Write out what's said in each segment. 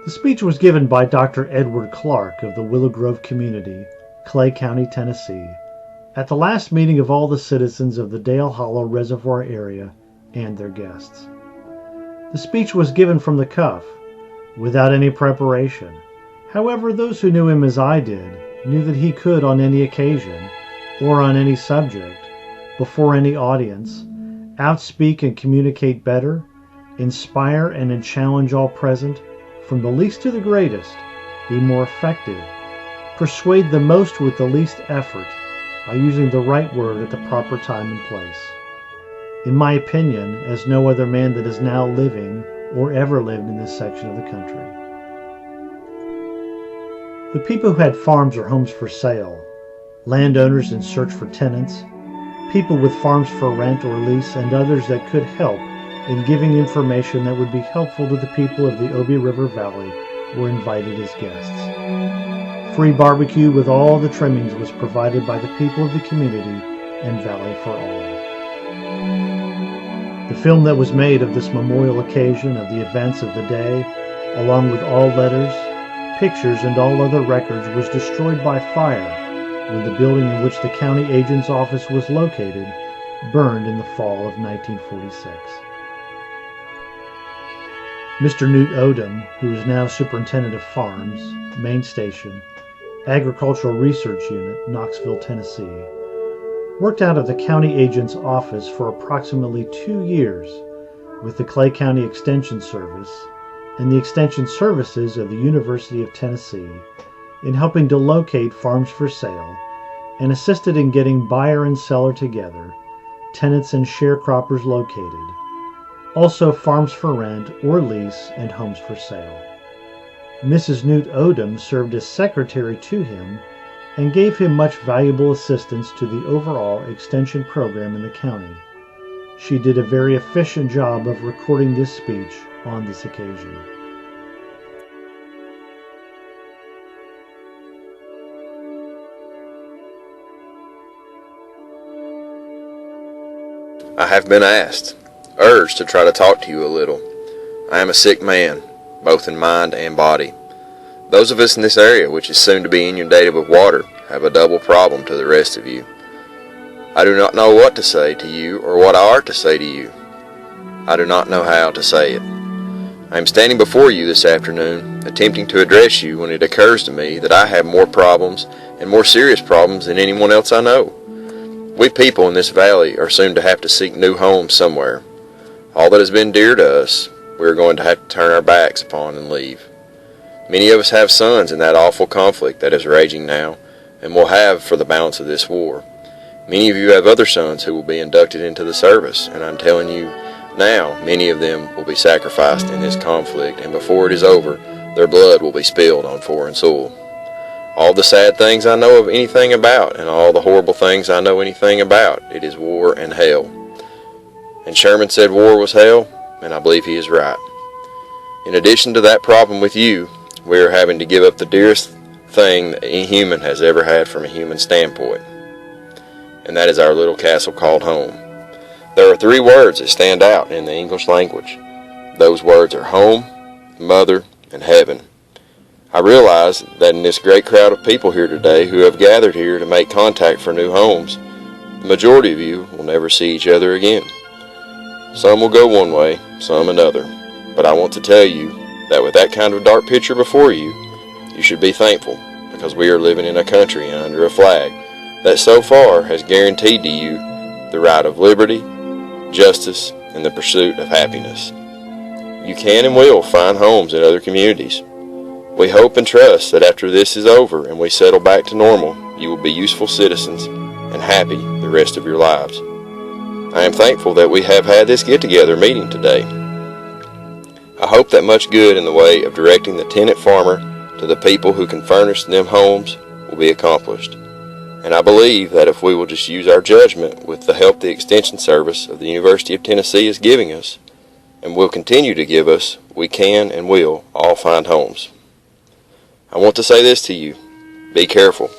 The speech was given by Dr. Edward Clark of the Willow Grove community, Clay County, Tennessee, at the last meeting of all the citizens of the Dale Hollow Reservoir area and their guests. The speech was given from the cuff, without any preparation. However, those who knew him as I did knew that he could, on any occasion, or on any subject, before any audience, outspeak and communicate better, inspire and challenge all present, from the least to the greatest, be more effective, persuade the most with the least effort, by using the right word at the proper time and place. In my opinion, as no other man that is now living or ever lived in this section of the country. The people who had farms or homes for sale, landowners in search for tenants, people with farms for rent or lease, and others that could help in giving information that would be helpful to the people of the Obi River Valley were invited as guests. Free barbecue with all the trimmings was provided by the people of the community and Valley for all. The film that was made of this memorial occasion of the events of the day, along with all letters, pictures, and all other records, was destroyed by fire when the building in which the county agent's office was located burned in the fall of 1946. Mr. Newt Odom, who is now Superintendent of Farms, Main Station, Agricultural Research Unit, Knoxville, Tennessee, worked out of the county agent's office for approximately 2 years with the Clay County Extension Service and the Extension Services of the University of Tennessee in helping to locate farms for sale and assisted in getting buyer and seller together, tenants and sharecroppers located, also farms for rent or lease and homes for sale. Mrs. Newt Odom served as secretary to him and gave him much valuable assistance to the overall extension program in the county. She did a very efficient job of recording this speech on this occasion. I have been asked, urged to try to talk to you a little. I am a sick man, both in mind and body. Those of us in this area, which is soon to be inundated with water, have a double problem to the rest of you. I do not know what to say to you or what I are to say to you. I do not know how to say it. I am standing before you this afternoon, attempting to address you when it occurs to me that I have more problems and more serious problems than anyone else I know. We people in this valley are soon to have to seek new homes somewhere. All that has been dear to us, we are going to have to turn our backs upon and leave. Many of us have sons in that awful conflict that is raging now, and will have for the balance of this war. Many of you have other sons who will be inducted into the service, and I'm telling you now, many of them will be sacrificed in this conflict, and before it is over, their blood will be spilled on foreign soil. All the sad things I know of anything about, and all the horrible things I know anything about, it is war and hell. And Sherman said war was hell, and I believe he is right. In addition to that problem with you, we are having to give up the dearest thing that any human has ever had from a human standpoint, and that is our little castle called home. There are 3 words that stand out in the English language. Those words are home, mother, and heaven. I realize that in this great crowd of people here today who have gathered here to make contact for new homes, the majority of you will never see each other again. Some will go one way, some another, but I want to tell you that with that kind of dark picture before you, you should be thankful, because we are living in a country and under a flag that so far has guaranteed to you the right of liberty, justice, and the pursuit of happiness. You can and will find homes in other communities. We hope and trust that after this is over and we settle back to normal, you will be useful citizens and happy the rest of your lives. I am thankful that we have had this get-together meeting today. I hope that much good in the way of directing the tenant farmer to the people who can furnish them homes will be accomplished. And I believe that if we will just use our judgment with the help the Extension Service of the University of Tennessee is giving us, and will continue to give us, we can and will all find homes. I want to say this to you. Be careful.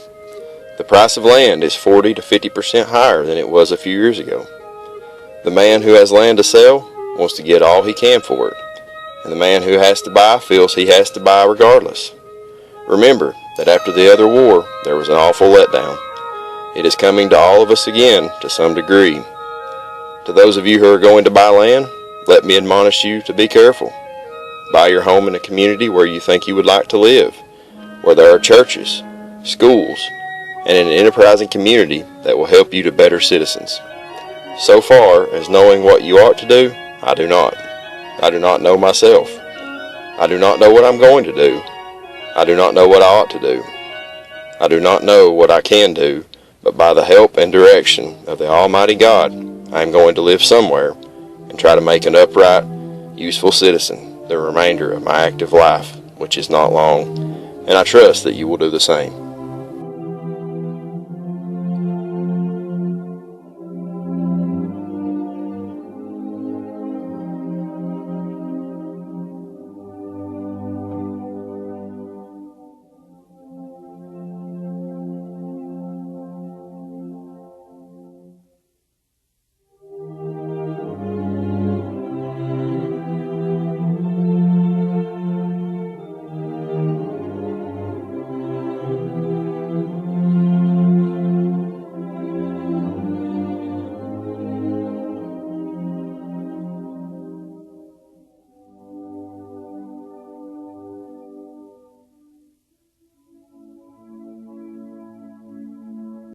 The price of land is 40 to 50% higher than it was a few years ago. The man who has land to sell wants to get all he can for it, and the man who has to buy feels he has to buy regardless. Remember that after the other war, there was an awful letdown. It is coming to all of us again to some degree. To those of you who are going to buy land, let me admonish you to be careful. Buy your home in a community where you think you would like to live, where there are churches, schools, and an enterprising community that will help you to better citizens. So far as knowing what you ought to do, I do not. I do not know myself. I do not know what I'm going to do. I do not know what I ought to do. I do not know what I can do, but by the help and direction of the Almighty God, I am going to live somewhere and try to make an upright, useful citizen the remainder of my active life, which is not long, and I trust that you will do the same.